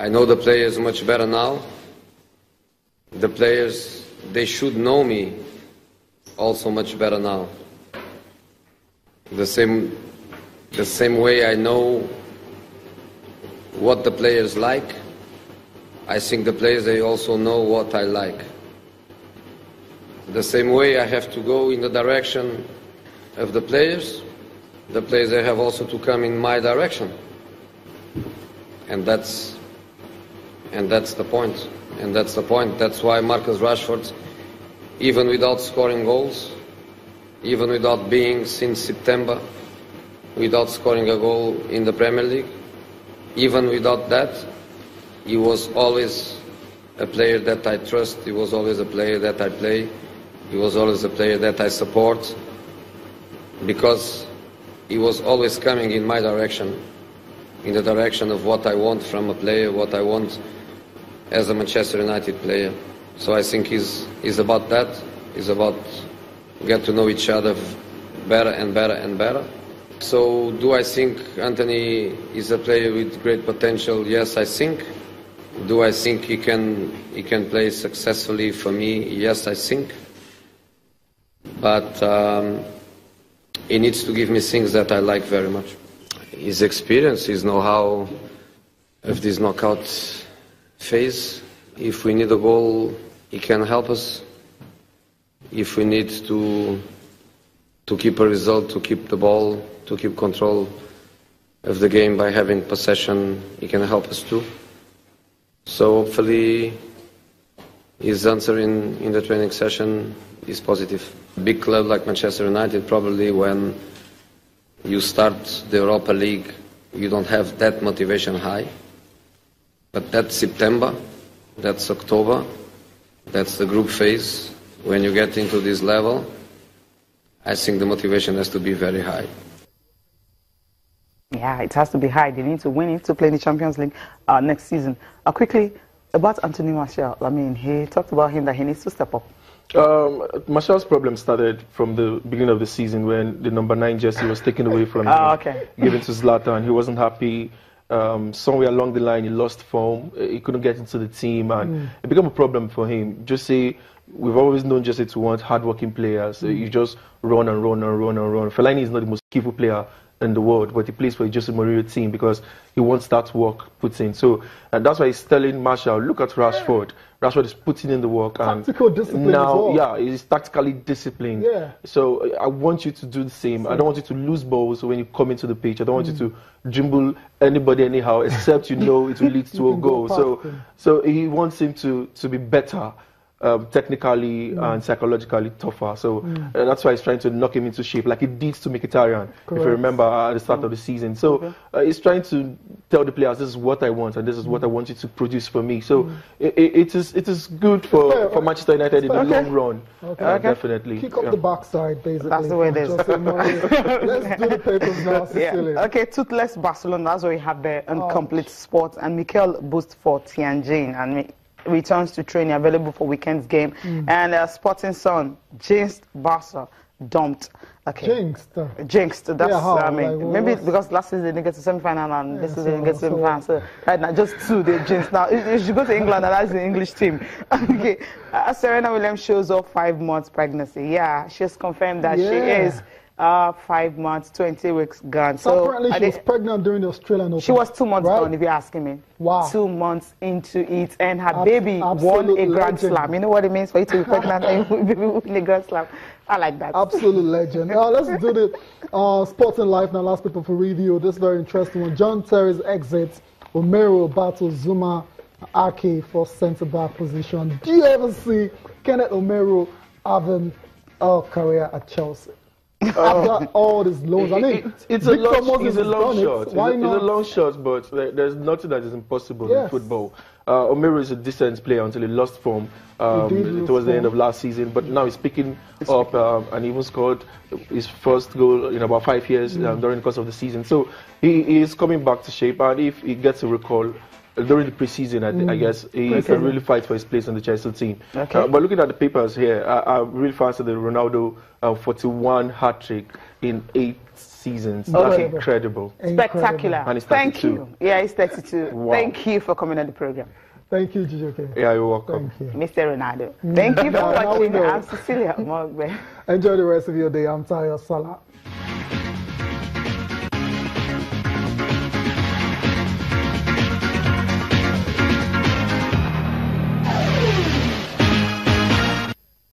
I know the players much better now. The players, they should know me also much better now. The same way I know what the players like, I think the players, they also know what I like. The same way I have to go in the direction of the players, they have also to come in my direction. And that's the point. And that's the point. That's why Marcus Rashford, even without scoring goals, even without being since September, without scoring a goal in the Premier League, even without that, he was always a player that I trust. He was always a player that I play. He was always a player that I support, because he was always coming in my direction, in the direction of what I want from a player, what I want as a Manchester United player. So I think he's about that. He's about get to know each other better and better and better. So do I think Anthony is a player with great potential? Yes, I think. Do I think he can play successfully for me? Yes, I think. But he needs to give me things that I like very much. His experience, his know-how of this knockout phase. If we need a goal, he can help us. If we need to keep a result, to keep the ball, to keep control of the game by having possession, he can help us too. So hopefully his answer in the training session is positive. Big club like Manchester United, probably when you start the Europa League, you don't have that motivation high. But that's September, that's October, that's the group phase. When you get into this level, I think the motivation has to be very high. Yeah, it has to be high. They need to win it to play in the Champions League next season. Quickly, about Anthony Martial. I mean, he talked about him that he needs to step up. Martial's problem started from the beginning of the season when the number 9 jersey was taken away from him, given to Zlatan. He wasn't happy. Somewhere along the line, he lost form. He couldn't get into the team, and it became a problem for him. Jose, we've always known Jose to want hard-working players. You just run and run and run and run. Fellaini is not the most skillful player in the world, but he plays for the Jose Mourinho team because he wants that work put in. So, and that's why he's telling Martial, look at Rashford. Rashford is putting in the work. Tactical discipline now, as well. Yeah, he's tactically disciplined. Yeah. So I want you to do the same. I don't want you to lose balls when you come into the pitch. I don't want you to dribble anybody anyhow, except you know it will lead to a goal. So he wants him to be better. Technically and psychologically tougher. So that's why he's trying to knock him into shape, like he did to Mkhitaryan, if you remember at the start of the season. So he's trying to tell the players, this is what I want, and this is what I want you to produce for me. So it is good for Manchester United in the long run. Definitely. Kick up the backside, basically. That's the way it is. Let's do the papers now, Cecilia. Okay, toothless Barcelona, that's what we have there on Complete Sports. And Mikel boost for Tianjin and returns to training, available for weekend's game. And Sporting Sun, jinxed Barca, dumped. Okay. Jinxed. That's, I mean, maybe because last season they didn't get to semi-final and this season they didn't get to semi-final. So right now, just 2 they jinxed. Now, you should go to England and that's the English team. Okay. Serena Williams shows off 5 months pregnancy. Yeah, she's confirmed that she is 5 months, 20 weeks gone. So apparently she was pregnant during the Australian Open. She was 2 months gone, if you're asking me. Wow. 2 months into it, and her baby won a Grand Slam. You know what it means for you to be pregnant and baby win a Grand Slam? I like that. Absolute legend. Let's do the Sports in Life now. Last paper for review. This very interesting one. John Terry's exit. Omero battles Zuma Aki for centre-back position. Do you ever see Kenneth Omero having a career at Chelsea? After all these loans, I mean, it's a long shot. It's a long shot, but there's nothing that is impossible in football. Omero is a decent player until he lost form towards the end of last season, but now he's picking up and even scored his first goal in about 5 years during the course of the season. So he is coming back to shape, and if he gets a recall during the preseason, I guess he can really fight for his place on the Chelsea team. But looking at the papers here, I'm really fast at the Ronaldo 41 hat-trick in 8 seasons. Okay. That's incredible. Spectacular. And he's Thank 32. you. Yeah, he's 32. Wow. Thank you for coming on the program. Thank you, Jijoke. Yeah, you're welcome. Thank you. Mr. Ronaldo. Thank you for Now we watching. know. I'm Cecilia Mogbe. Enjoy the rest of your day. I'm Tayo Salah.